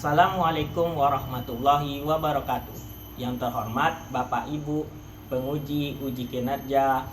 Assalamualaikum warahmatullahi wabarakatuh. Yang terhormat Bapak Ibu penguji uji kinerja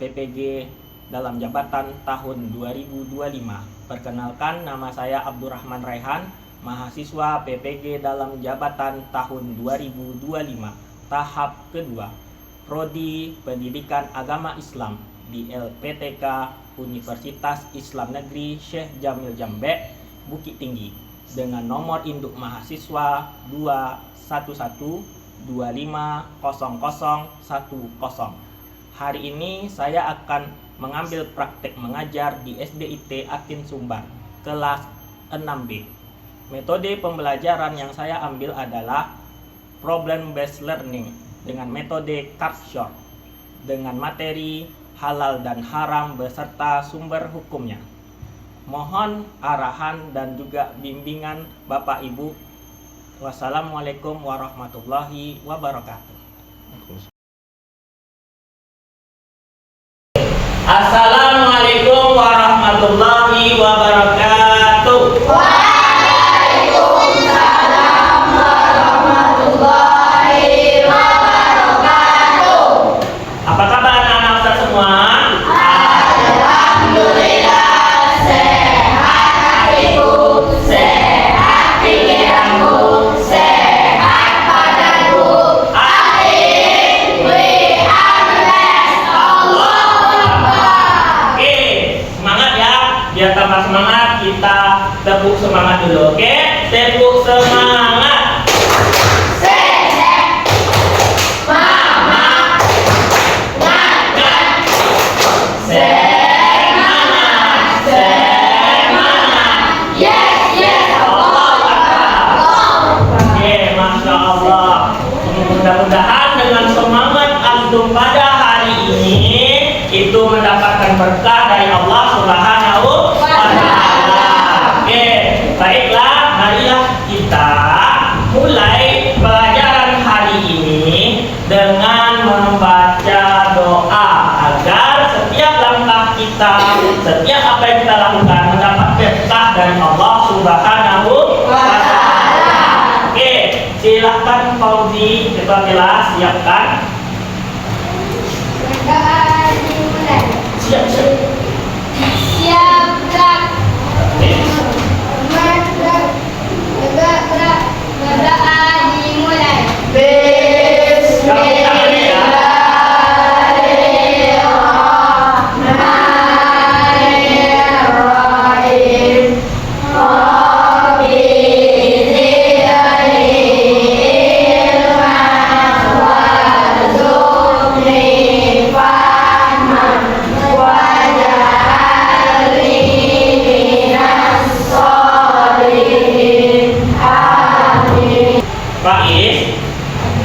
PPG dalam jabatan tahun 2025. Perkenalkan, nama saya Abdurrahman Raihan, mahasiswa PPG dalam jabatan tahun 2025, tahap kedua, Prodi Pendidikan Agama Islam di LPTK Universitas Islam Negeri Syekh Jamil Jambek, Bukit Tinggi, dengan nomor induk mahasiswa 211250010. Hari ini saya akan mengambil praktek mengajar di SDIT Atin Sumbar, kelas 6B. Metode pembelajaran yang saya ambil adalah problem based learning dengan metode capshot dengan materi halal dan haram beserta sumber hukumnya. Mohon arahan dan juga bimbingan Bapak Ibu. Wassalamualaikum warahmatullahi wabarakatuh. Assalamualaikum warahmatullahi wabarakatuh. Waalaikumsalam warahmatullahi wabarakatuh. Apa kabar anak-anak Ustaz semua? Alhamdulillah, sehat hatiku, sehat pikiranku, sehat badanku. Amin. We are blessed. Allahu Akbar. Oke, semangat ya. Biar tambah semangat, kita tepuk semangat dulu. Oke, tepuk semangat. Sehat, mama, ngajar. Semangat, semangat. Yes, yes, Allahu Akbar. Oke, Masya Allah. Mudah-mudahan dengan semangat antum pada hari ini itu mendapatkan berkah dari Allah Subhanahu wa Ta'ala. Oke, baiklah, marilah kita mulai pelajaran hari ini dengan membaca doa agar setiap langkah kita, setiap apa yang kita lakukan mendapat berkah dari Allah Subhanahu wa Ta'ala. Oke, silahkan Fauzi, Ketua kelas, siapkan. Berdoa dimulai. Siap. Siap, gerak. Oke. Berdoa dimulai. Bismillahirrahmanirrahim. Rabbi zidni ilman warzuqni fahman waj'alni minas sholihin. Amin. Pak Is.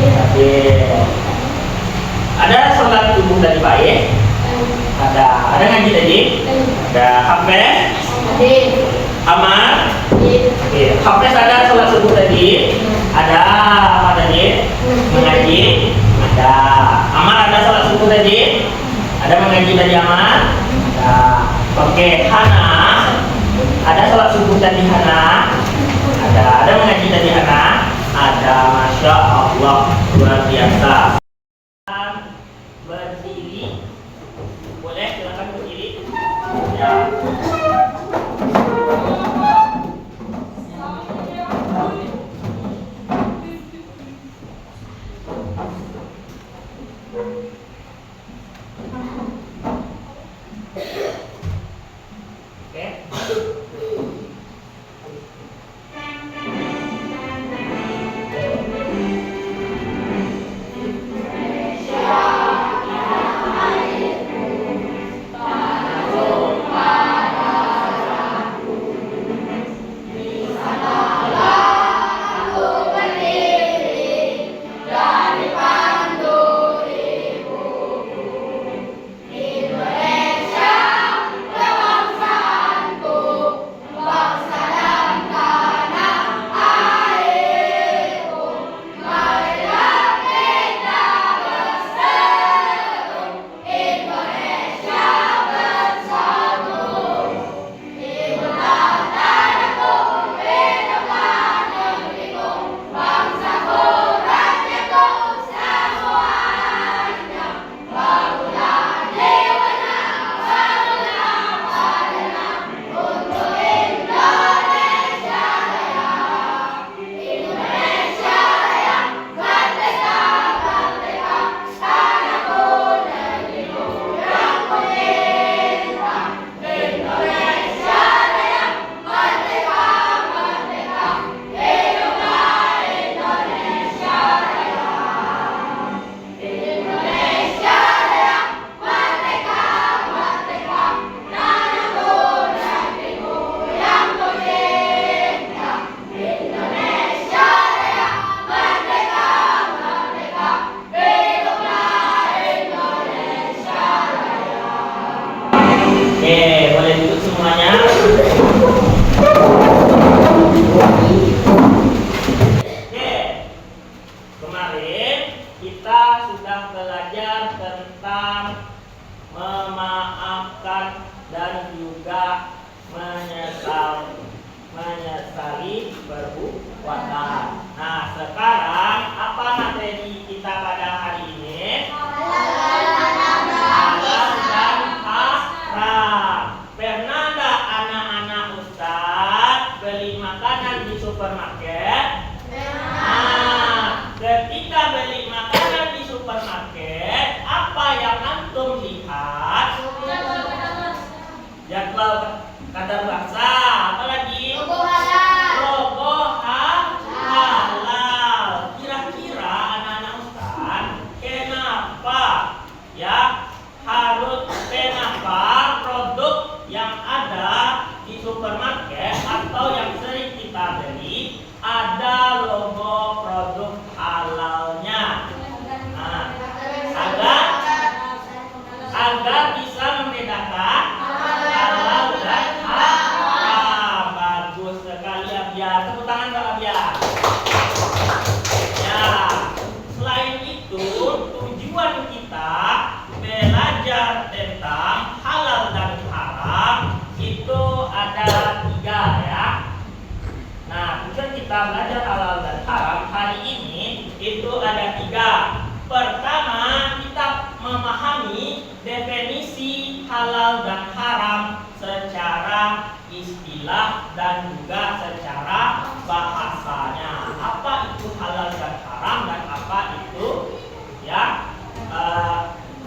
Oke. Ada sholat subuh tadi Pak Is? Ada ngaji tadi? Ada Hafiz? Aman? Oke. Hafiz ada sholat subuh tadi? Ada apa tadi? Mengaji? Ada. Aman ada sholat subuh tadi? Ada mengaji tadi Aman? Ada. Oke, Hana. Ada sholat subuh tadi Hana? Ada. Ada mengaji tadi Hana? Ada. Masya Allah, luar biasa. Berdiri. Boleh silakan berdiri. Ya. Oke. menyesali perbuatan. Nah, sekarang apa materi kita pada hari ini? Halal dan haram. Pernah nggak anak-anak Ustadz beli makanan di supermarket? Nah, ketika beli makanan di supermarket, apa yang antum lihat? Jadwal kadar bahasa, apa lagi? Logo halal. Kira-kira anak-anak Ustaz, kenapa produk yang ada di supermarket atau yang sering kita beli ada logo produk halalnya? Nah, agar bisa membedakan halal dan haram. Bagus sekali Abia. Tepuk tangan Kak Abia. Ya, selain itu tujuan kita belajar tentang halal dan haram itu ada 3 ya. Nah, tujuan kita belajar halal dan haram hari ini itu ada 3. Pertama, kita memahami definisi halal dan haram secara istilah dan juga secara bahasanya. Apa itu halal dan haram dan apa itu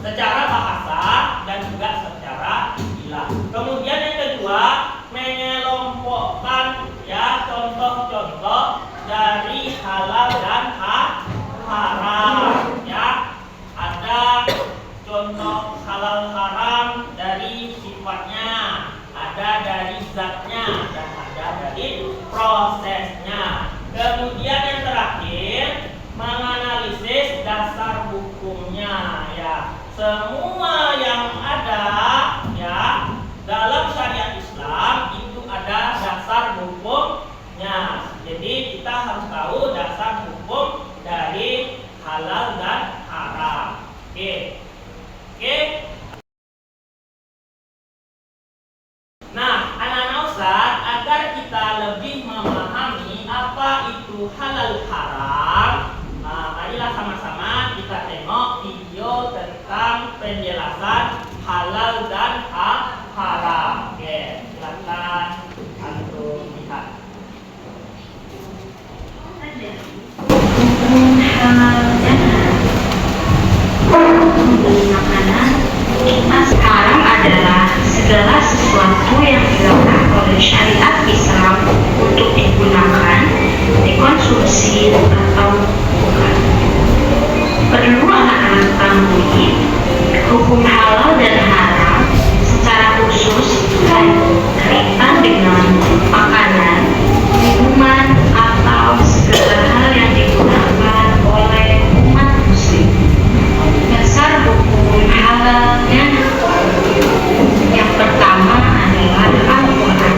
secara bahasa dan juga secara istilah. Kemudian yang kedua, mengelompokkan contoh-contoh dari halal dan haram ya. Ada contoh halal haram dari sifatnya, ada dari zatnya, dan ada dari prosesnya. Kemudian yang terakhir, menganalisis dasar hukumnya ya. Semua yang ada ya dalam syariat Islam itu ada dasar hukumnya. Jadi kita harus tahu dasar hukum dari halal dan haram. Oke. Nah, anak-anak Ustaz, agar kita lebih memahami apa itu halal haram, marilah sama-sama kita tengok video tentang penjelasan halal dan haram. Oke, silakan antum lihat. Halal dan membeli makanan haram adalah segala sesuatu yang dilarang oleh syariat Islam untuk digunakan, dikonsumsi atau bukan. Perlu anak-anak ketahui, hukum halal dan haram secara khusus kaitan dengan makanan, minuman, atau segala hal yang digunakan oleh umat muslim. Dasar hukum halalnya yang pertama adalah Al-Quran.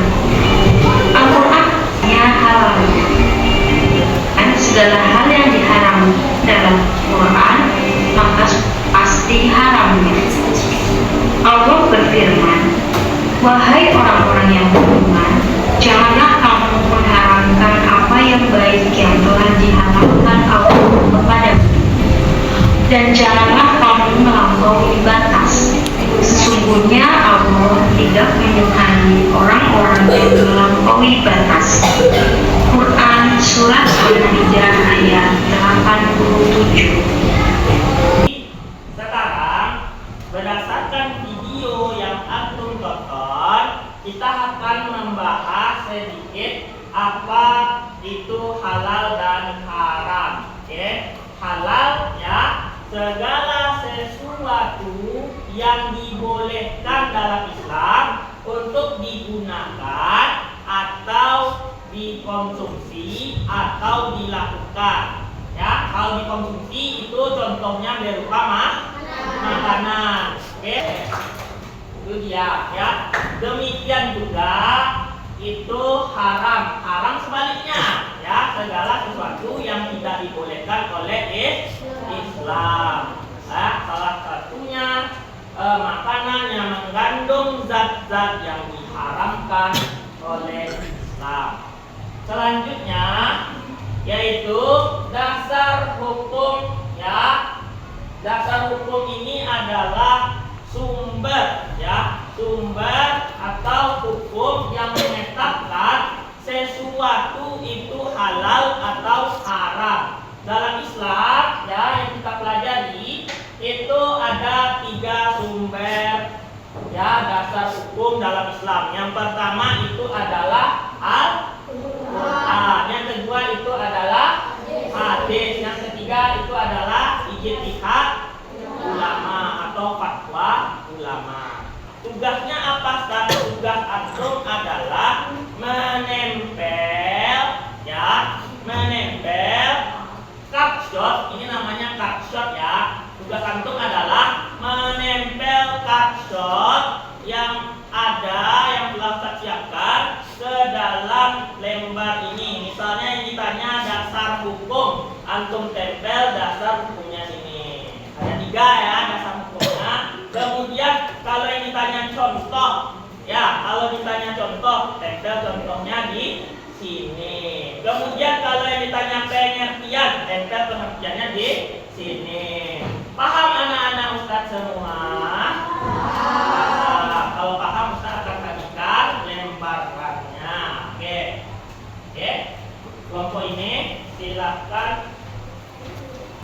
Al-Qurannya halal, dan segala hal yang diharam dalam Quran maka pasti haramnya. Allah berfirman, wahai orang-orang yang beriman, janganlah kamu mengharamkan apa yang baik yang telah diharamkan Allah kepadamu, dan janganlah kamu melampaui batas. Sesungguhnya Allah tidak menyukai orang-orang yang melampaui batas. Quran Surat Al-Maidah ayat 87. Sekarang berdasarkan video yang antum tonton, kita akan membahas sedikit apa itu halal dan haram. Oke, halal ya, segala sesuatu yang dibolehkan dalam Islam untuk digunakan atau dikonsumsi atau dilakukan. Ya, kalau dikonsumsi itu contohnya berupa makanan. Oke, itu dia ya. Demikian juga itu haram. Haram sebaliknya ya, segala sesuatu yang tidak dibolehkan oleh Islam. Salah satunya makanan yang mengandung zat-zat yang diharamkan oleh Islam. Selanjutnya yaitu dasar hukum ya. Dasar hukum ini adalah sumber atau hukum yang menetapkan sesuatu itu halal atau haram. Dalam Islam ya yang kita pelajari itu ada 3 sumber ya dasar hukum dalam Islam. Yang pertama itu adalah Al-Quran, yang kedua itu adalah hadis, yang ketiga itu adalah ijtihad ulama atau fatwa ulama. Tugasnya apa? Tugas antum adalah menempel capshot. Ini namanya capshot ya. Tugas antum adalah menempel capshot yang ada yang telah kita siapkan ke dalam lembar ini. Misalnya yang ditanya dasar hukum, antum tempel dasar hukumnya sini. Ada 3 ya dasar hukumnya. Kemudian kalau yang ditanya contoh, ya kalau ditanya contoh, tempel contohnya di sini. Kemudian kalau yang ditanya pengertian, tempel pengertiannya di sini. Paham anak-anak Ustadz semua? Kalau paham Ustadz akan bagikan lembarannya. Oke. Kelompok ini silahkan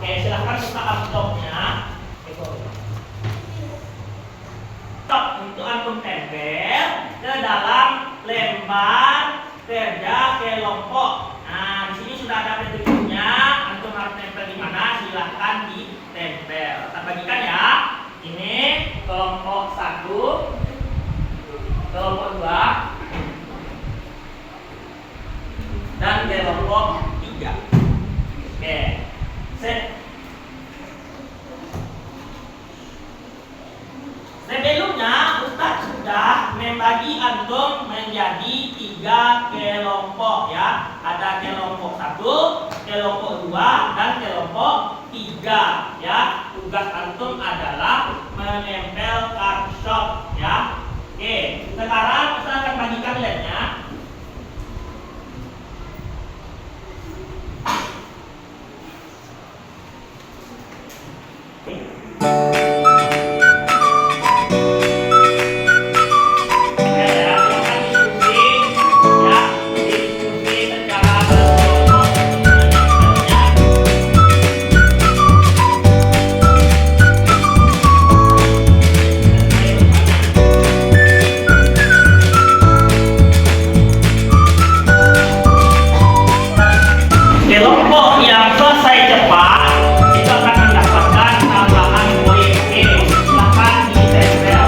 buka laptopnya. Untuk antum tempel ke dalam lembar kerja kelompok. Nah, di sini sudah ada petunjuknya. Antum harus tempel di mana? Silahkan ditempel. Kita bagikan ya. Ini kelompok 1, kelompok 2, dan kelompok 3. Oke. Sebelumnya Ustadz sudah membagi antum menjadi 3 kelompok ya. Ada kelompok 1, kelompok 2, dan kelompok 3 ya. Tugas antum adalah menempel capshot ya. Oke, sekarang Ustadz akan bagikan lemnya. Kelompok yang selesai cepat itu akan mendapatkan tambahan poin. Silakan ditempel.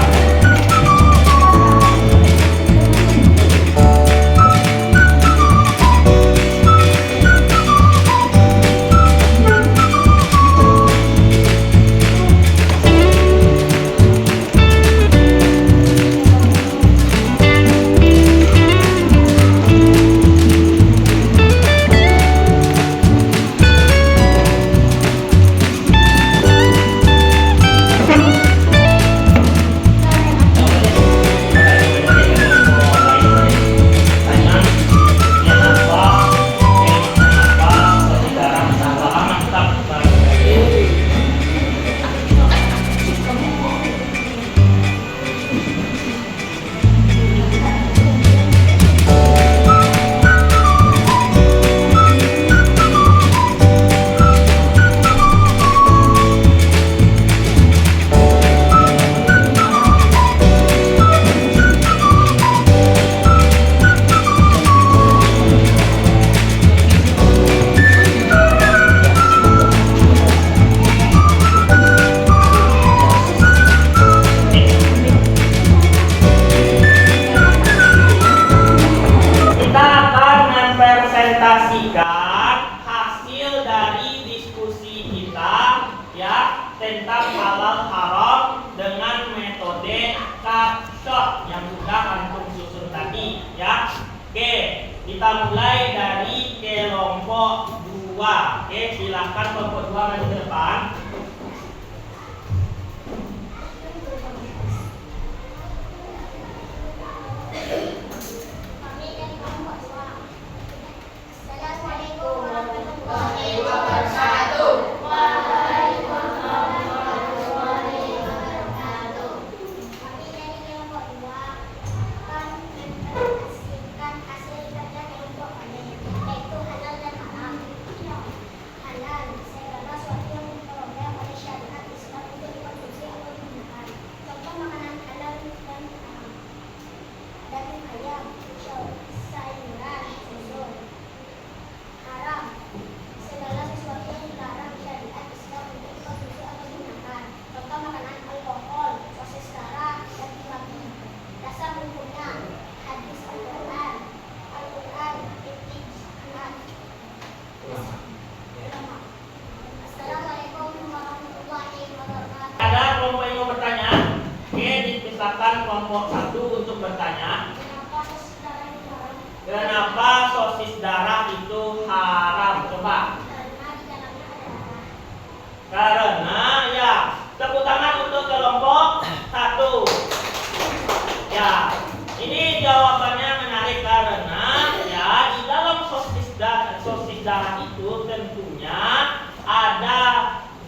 tentang halal haram dengan metode capshot yang sudah antum susun tadi ya. Oke, kita mulai dari kelompok 2. Oke, silakan kelompok 2 maju ke depan. Ini jawabannya menarik karena ya di dalam sosis darah itu tentunya ada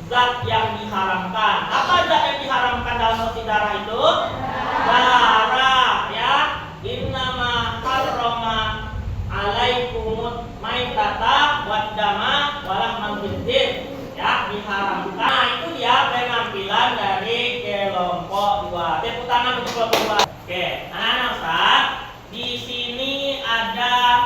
zat yang diharamkan. Apa zat yang diharamkan dalam sosis darah itu? Darah, ya. Innama harrama alaikumut maitata waddama walahmal khinzir. Ya, diharamkan. Nah, itu dia penampilan dari kelompok 2. Tepuk tangan untuk kelompok 2. Oke, anak-anak Ustaz, di sini ada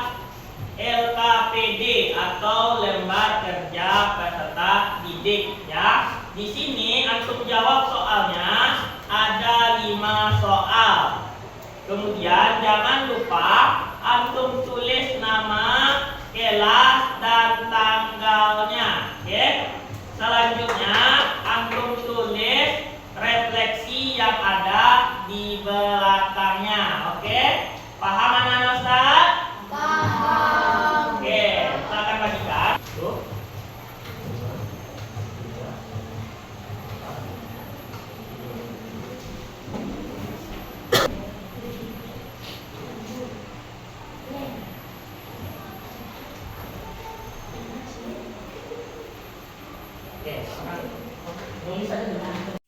LKPD atau lembar kerja peserta didik, ya. Di sini antum jawab soalnya ada 5 soal. Kemudian jangan lupa antum tulis nama, kelas dan tanggalnya, oke? Selanjutnya antum tulis refleksi yang ada di belakangnya, oke? Paham anak-anak Ustaz? Paham. Oke, silakan bagikan. Tuh. Oke, silakan. Tulis aja dulu.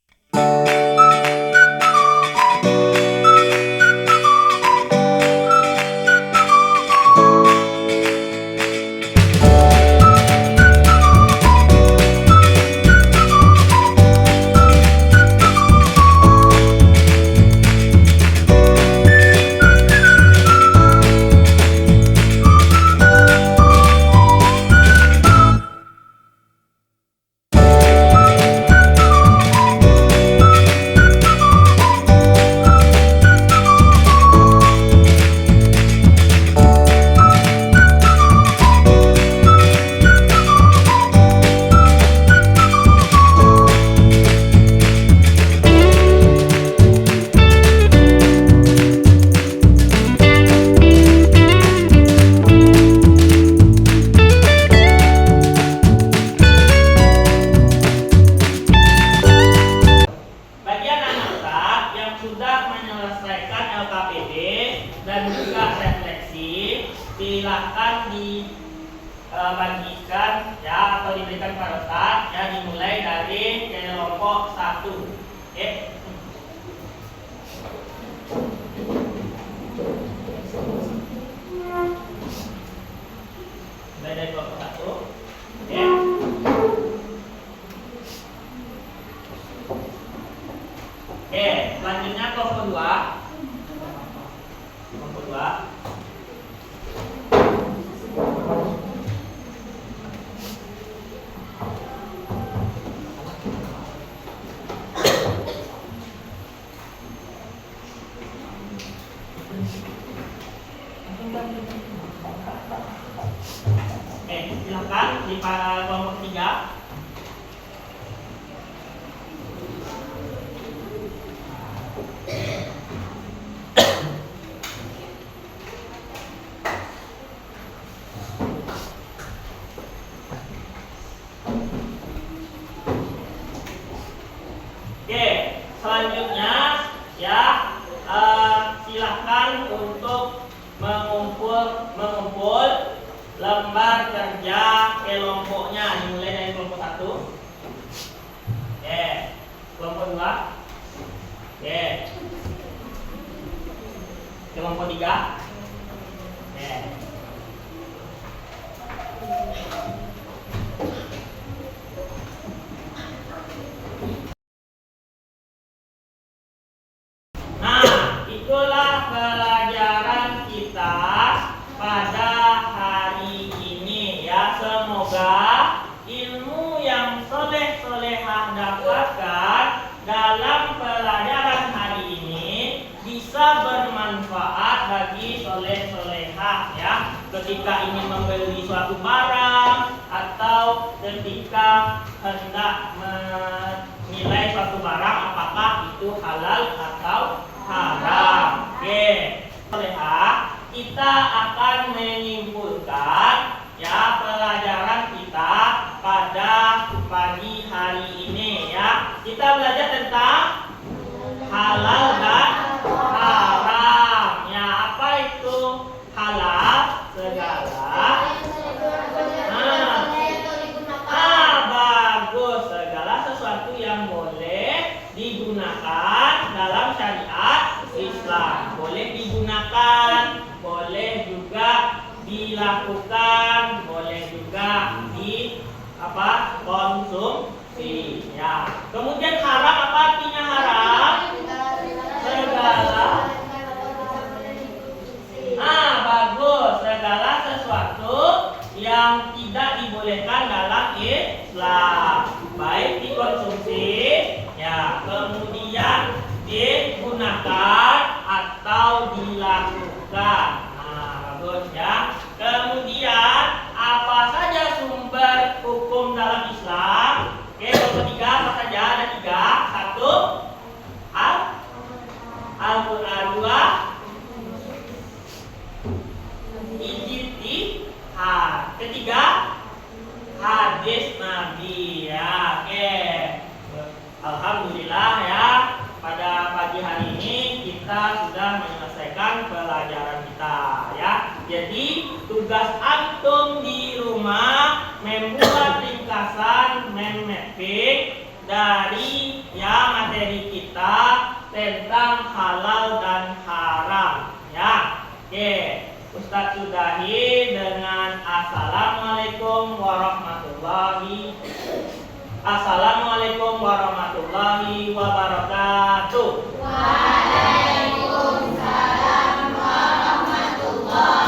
Silahkan dibagikan ya atau diberikan kepada Ustaz ya, dimulai dari kelompok 1. Oke. Mulai dari kelompok 1. Oke. Oke, selanjutnya kelompok 2. Kelompok 2. Silakan di kelompok 3. Oke, selanjutnya ya silahkan untuk mengumpul lembar kerja kelompoknya, dimulai dari kelompok 1. Oke, kelompok 2. Oke, kelompok 3. Oke. Nah, itulah pelajaran kita pada hari ini ya. Semoga ilmu yang soleh-solehah dapatkan dalam pelajaran hari ini bisa bermanfaat bagi soleh-solehah ya, ketika ingin membeli suatu barang atau ketika hendak menilai suatu barang apakah itu halal atau haram. Oke, solehah, kita akan menyimpulkan ya pelajaran kita pada pagi hari ini ya. Kita belajar tentang halal dan haram ya. itu halal segala. Bagus, segala sesuatu yang boleh digunakan dalam syariat Islam. Boleh digunakan, boleh juga dilakukan, boleh juga konsumsi. Ya. Kemudian haram, apa artinya haram? Segala. Bagus, segala sesuatu yang tidak dibolehkan dalam Islam, baik dikonsumsi, ya, kemudian digunakan atau dilakukan. Bagus ya. Kemudian apa saja sumber hukum dalam Islam? Oke, yang ketiga apa saja? Ada 3. 1, Al-Quran. 2, ijtihad. Ketiga, hadis Nabi. Ya, oke. Alhamdulillah ya. Pada pagi hari ini kita sudah menyelesaikan pelajaran kita ya. Jadi tugas antum di rumah membuat ringkasan mind mapping dari materi kita tentang halal dan haram ya. Oke, Ustadz sudahi dengan Assalamualaikum warahmatullahi wabarakatuh. Waalaikumsalam warahmatullahi